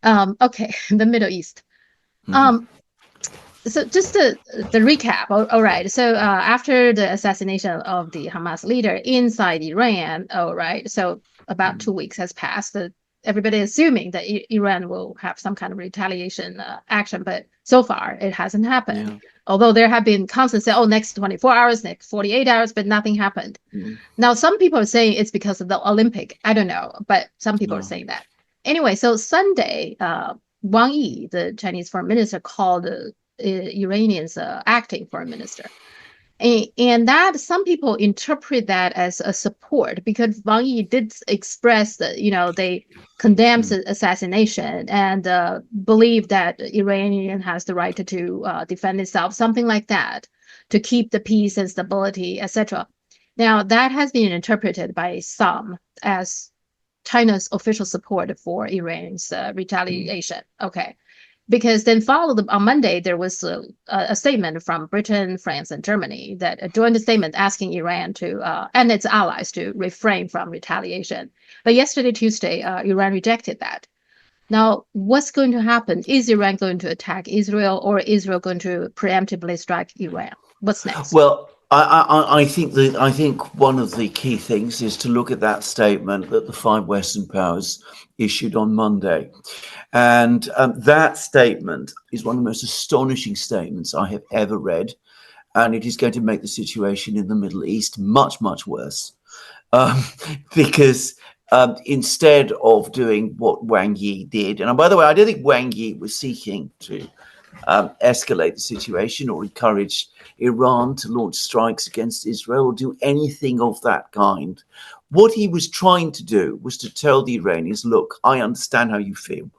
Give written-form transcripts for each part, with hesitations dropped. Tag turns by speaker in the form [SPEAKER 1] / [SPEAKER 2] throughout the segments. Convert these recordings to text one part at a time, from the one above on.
[SPEAKER 1] Okay, the Middle East.
[SPEAKER 2] Hmm.
[SPEAKER 1] Um, so just the recap. All right. So after the assassination of the Hamas leader inside Iran, all right. So about 2 weeks has passed. Everybody assuming that Iran will have some kind of retaliation action, but so far it hasn't happened.
[SPEAKER 2] Yeah.
[SPEAKER 1] Although there have been constant say, oh, next 24 hours, next 48 hours, but nothing happened.
[SPEAKER 2] Mm.
[SPEAKER 1] Now, some people are saying it's because of the Olympic. I don't know, but some people are
[SPEAKER 2] No.
[SPEAKER 1] saying that. Anyway, so Sunday, Wang Yi, the Chinese foreign minister, called Iranians acting foreign minister. And that some people interpret that as a support because Wang Yi did express that, they condemns
[SPEAKER 2] Mm.
[SPEAKER 1] the assassination and believe that Iranian has the right to defend itself, something like that, to keep the peace and stability, etc. Now, that has been interpreted by some as China's official support for Iran's
[SPEAKER 2] Mm.
[SPEAKER 1] retaliation. Okay, because then followed on Monday, there was a statement from Britain, France, and Germany that a joint statement asking Iran to and its allies to refrain from retaliation. But yesterday, Tuesday, Iran rejected that. Now, what's going to happen? Is Iran going to attack Israel, or Israel going to preemptively strike Iran? What's next?
[SPEAKER 2] Well, I think one of the key things is to look at that statement that the five Western powers issued on Monday, and that statement is one of the most astonishing statements I have ever read, and it is going to make the situation in the Middle East much worse, um, because instead of doing what Wang Yi did, and by the way, I don't think Wang Yi was seeking to escalate the situation or encourage Iran to launch strikes against Israel or do anything of that kind. What he was trying to do was to tell the Iranians, look, I understand how you feel.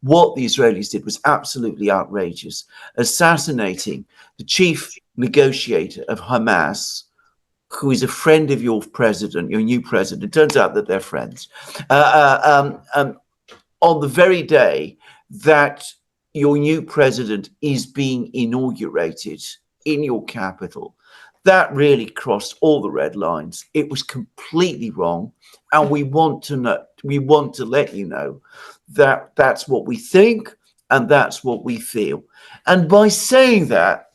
[SPEAKER 2] What the Israelis did was absolutely outrageous. Assassinating the chief negotiator of Hamas, who is a friend of your president, your new president. It turns out that they're friends. On the very day that your new president is being inaugurated in your capital. That really crossed all the red lines. It was completely wrong. And we want to let you know that that's what we think and that's what we feel. And by saying that,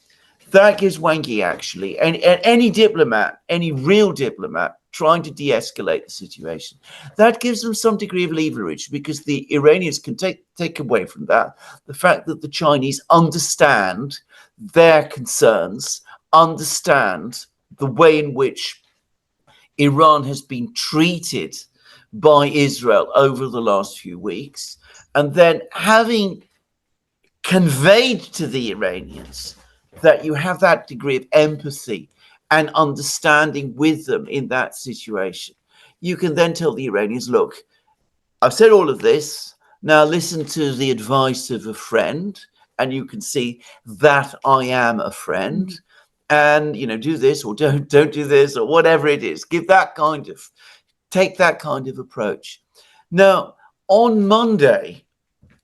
[SPEAKER 2] that gives Wang Yi actually, and any diplomat, any real diplomat trying to de-escalate the situation, that gives them some degree of leverage because the Iranians can take away from that the fact that the Chinese understand their concerns, understand the way in which Iran has been treated by Israel over the last few weeks, and then having conveyed to the Iranians that you have that degree of empathy and understanding with them in that situation. You can then tell the Iranians, look, I've said all of this. Now listen to the advice of a friend, and you can see that I am a friend.
[SPEAKER 1] Mhm.
[SPEAKER 2] And do this or don't do this or whatever it is. Take that kind of approach. Now, on Monday,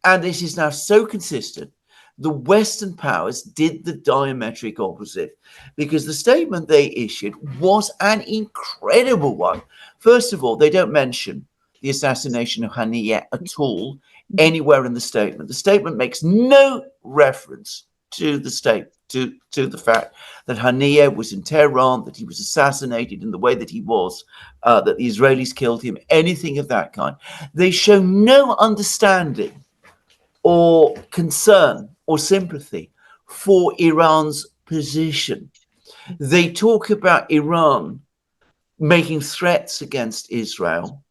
[SPEAKER 2] and this is now so consistent, the Western powers did the diametric opposite because the statement they issued was an incredible one. First of all, they don't mention the assassination of Haniyeh at all
[SPEAKER 1] Mhm.
[SPEAKER 2] anywhere in the statement. The statement makes no reference to the fact that Haniyeh was in Tehran, that he was assassinated in the way that he was, that the Israelis killed him, anything of that kind. They show no understanding or concern or sympathy for Iran's position. They talk about Iran making threats against Israel,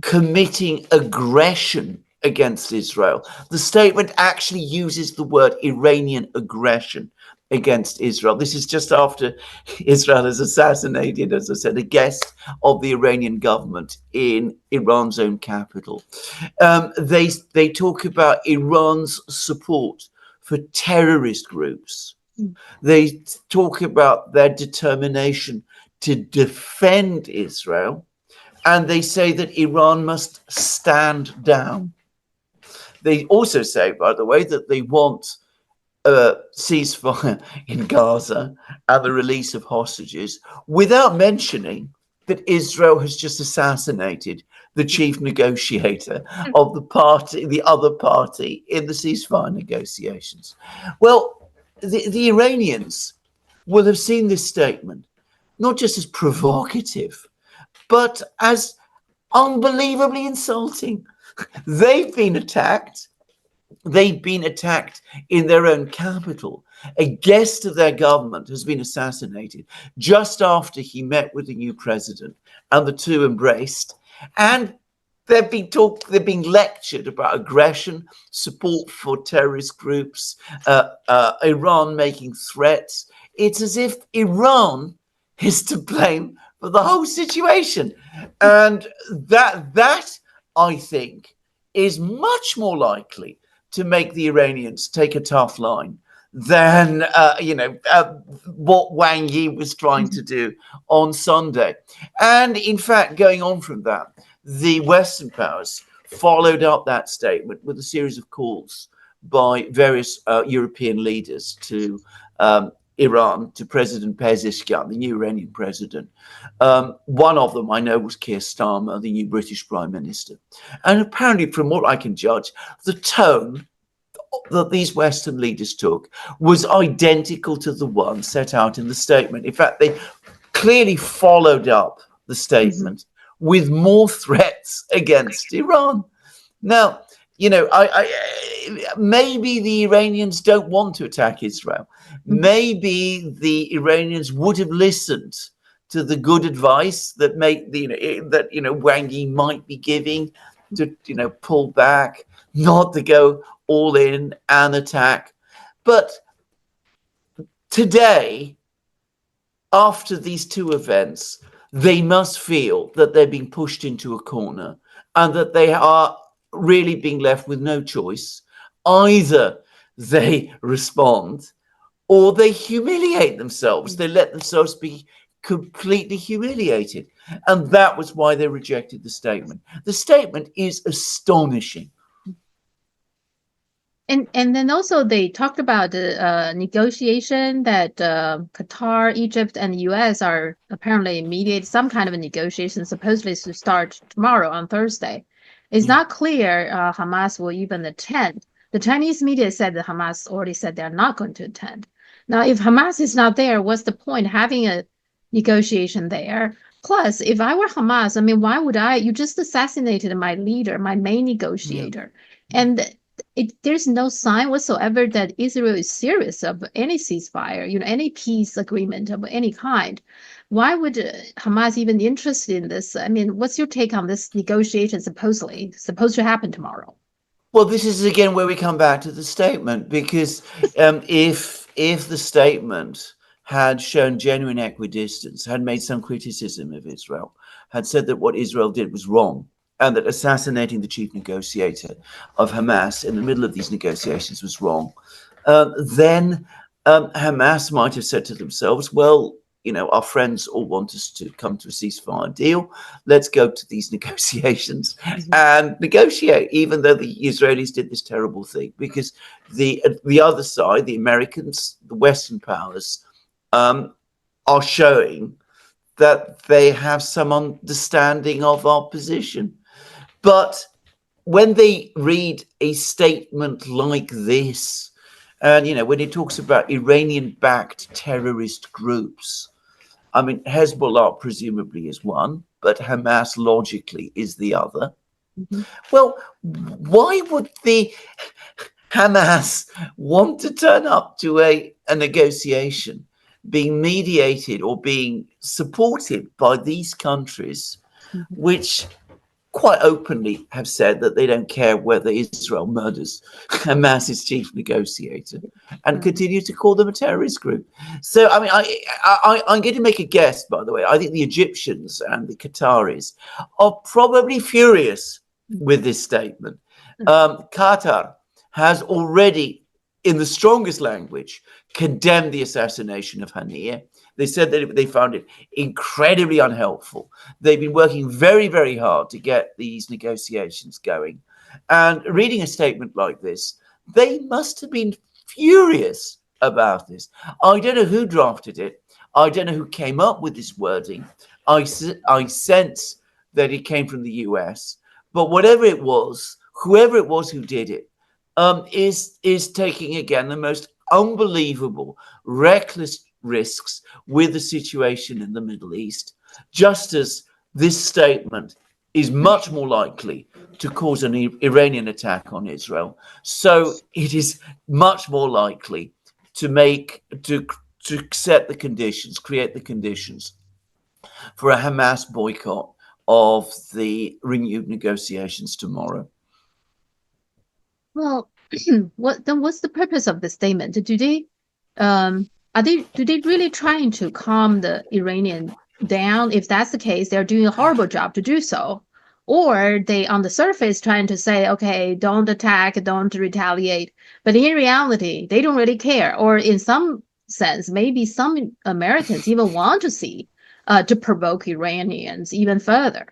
[SPEAKER 2] committing aggression against Israel. The statement actually uses the word Iranian aggression against Israel. This is just after Israel has assassinated, as I said, a guest of the Iranian government in Iran's own capital. They talk about Iran's support for terrorist groups. They talk about their determination to defend Israel, and they say that Iran must stand down. They also say, by the way, that they want a ceasefire in Gaza and the release of hostages without mentioning that Israel has just assassinated the chief negotiator of the other party in the ceasefire negotiations. Well, the Iranians will have seen this statement not just as provocative, but as unbelievably insulting. They've been attacked. They've been attacked in their own capital. A guest of their government has been assassinated just after he met with the new president, and the two embraced. And they're being lectured about aggression, support for terrorist groups, Iran making threats. It's as if Iran is to blame for the whole situation, and that I think is much more likely to make the Iranians take a tough line than what Wang Yi was trying to do on Sunday. And in fact, going on from that, the Western powers followed up that statement with a series of calls by various European leaders to Iran, to President Pezeshkian, the new Iranian president. One of them I know was Keir Starmer, the new British Prime Minister. And apparently, from what I can judge, the tone that these Western leaders took was identical to the one set out in the statement. In fact, they clearly followed up the statement with more threats against Iran. Now, maybe the Iranians don't want to attack Israel. Maybe the Iranians would have listened to the good advice that Wang Yi might be giving to pull back, not to go all in and attack. But today, after these two events, they must feel that they're being pushed into a corner and that they are really being left with no choice. Either they respond or they humiliate themselves. They let themselves be completely humiliated. And that was why they rejected the statement. The statement is astonishing.
[SPEAKER 1] And then also they talked about the negotiation that Qatar, Egypt, and the U.S. are apparently mediate some kind of a negotiation, supposedly to start tomorrow on Thursday. It's not clear Hamas will even attend. The Chinese media said that Hamas already said they're not going to attend. Now, if Hamas is not there, what's the point having a negotiation there? Plus, if I were Hamas, I mean, why would I? You just assassinated my leader, my main negotiator. And there's no sign whatsoever that Israel is serious of any ceasefire, any peace agreement of any kind. Why would Hamas even be interested in this? I mean, what's your take on this negotiation supposed to happen tomorrow?
[SPEAKER 2] Well, this is again where we come back to the statement, because if the statement had shown genuine equidistance, had made some criticism of Israel, had said that what Israel did was wrong, and that assassinating the chief negotiator of Hamas in the middle of these negotiations was wrong, then Hamas might have said to themselves, well, our friends all want us to come to a ceasefire deal. Let's go to these negotiations and negotiate, even though the Israelis did this terrible thing, because the other side, the Americans, the Western powers, are showing that they have some understanding of our position. But when they read a statement like this, and, when it talks about Iranian-backed terrorist groups, I mean, Hezbollah presumably is one, but Hamas logically is the other. Well, why would the Hamas want to turn up to a negotiation being mediated or being supported by these countries, which quite openly have said that they don't care whether Israel murders Hamas's chief negotiator, and continue to call them a terrorist group? So, I mean, I'm going to make a guess, by the way. I think the Egyptians and the Qataris are probably furious with this statement. Qatar has already, in the strongest language, condemned the assassination of Haniyeh. They said that they found it incredibly unhelpful. They've been working very, very hard to get these negotiations going. And reading a statement like this, they must have been furious about this. I don't know who drafted it. I don't know who came up with this wording. I sense that it came from the US. But whatever it was, whoever it was who did it, is taking again the most unbelievable, reckless risks with the situation in the Middle East, just as this statement is much more likely to cause an Iranian attack on Israel. So it is much more likely to set the conditions, create the conditions for a Hamas boycott of the renewed negotiations tomorrow.
[SPEAKER 1] Well, what's the purpose of the statement? Do they really trying to calm the Iranian down? If that's the case, they're doing a horrible job to do so. Or they on the surface trying to say, okay, don't attack, don't retaliate. But in reality, they don't really care. Or in some sense, maybe some Americans even want to see to provoke Iranians even further.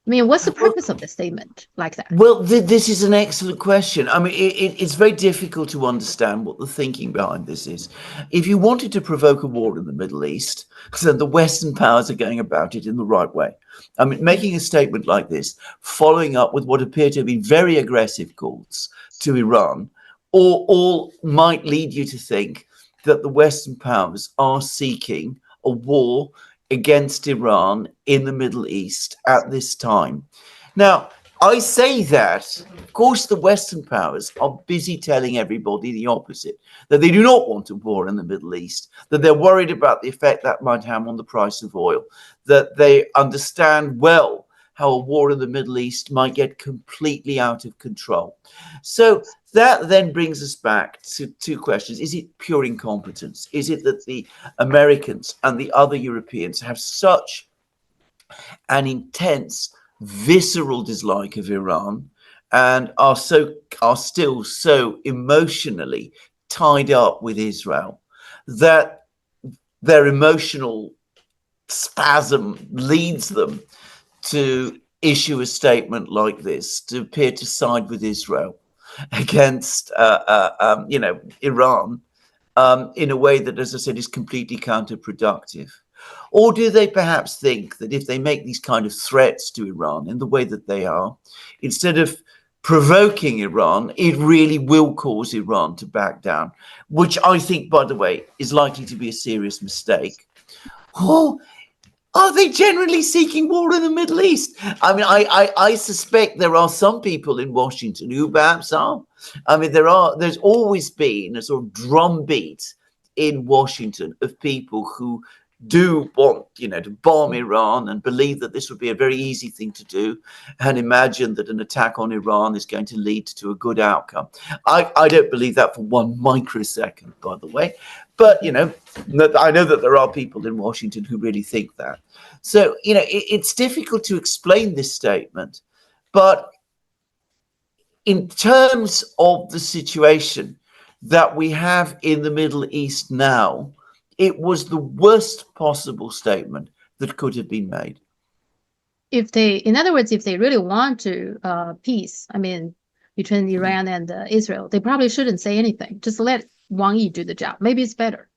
[SPEAKER 1] I mean, what's the purpose of the statement like that?
[SPEAKER 2] Well, this is an excellent question. I mean, it's very difficult to understand what the thinking behind this is. If you wanted to provoke a war in the Middle East, then the Western powers are going about it in the right way. I mean, making a statement like this, following up with what appear to have been very aggressive calls to Iran, all might lead you to think that the Western powers are seeking a war against Iran in the Middle East at this time. Now, I say that, of course, the Western powers are busy telling everybody the opposite, that they do not want a war in the Middle East, that they're worried about the effect that might have on the price of oil, that they understand well how a war in the Middle East might get completely out of control. So that then brings us back to two questions. Is it pure incompetence? Is it that the Americans and the other Europeans have such an intense, visceral dislike of Iran and are still so emotionally tied up with Israel that their emotional spasm leads them to issue a statement like this, to appear to side with Israel against, Iran in a way that, as I said, is completely counterproductive? Or do they perhaps think that if they make these kind of threats to Iran in the way that they are, instead of provoking Iran, it really will cause Iran to back down, which I think, by the way, is likely to be a serious mistake? Or are they generally seeking war in the Middle East? I mean, I suspect there are some people in Washington who perhaps are. I mean, there's always been a sort of drumbeat in Washington of people who do want, to bomb Iran and believe that this would be a very easy thing to do and imagine that an attack on Iran is going to lead to a good outcome. I don't believe that for one microsecond, by the way. But, I know that there are people in Washington who really think that. So, it's difficult to explain this statement. But in terms of the situation that we have in the Middle East now, it was the worst possible statement that could have been made.
[SPEAKER 1] In other words, if they really want to peace, I mean, between Iran and Israel, they probably shouldn't say anything. Just let Wang Yi do the job. Maybe it's better.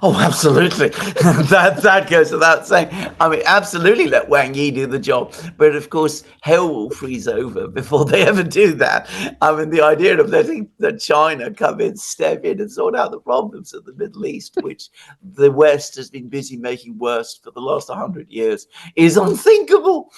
[SPEAKER 2] Oh, absolutely. that goes without saying. I mean, absolutely let Wang Yi do the job. But of course, hell will freeze over before they ever do that. I mean, the idea of letting China come in, step in and sort out the problems of the Middle East, which the West has been busy making worse for the last 100 years, is unthinkable.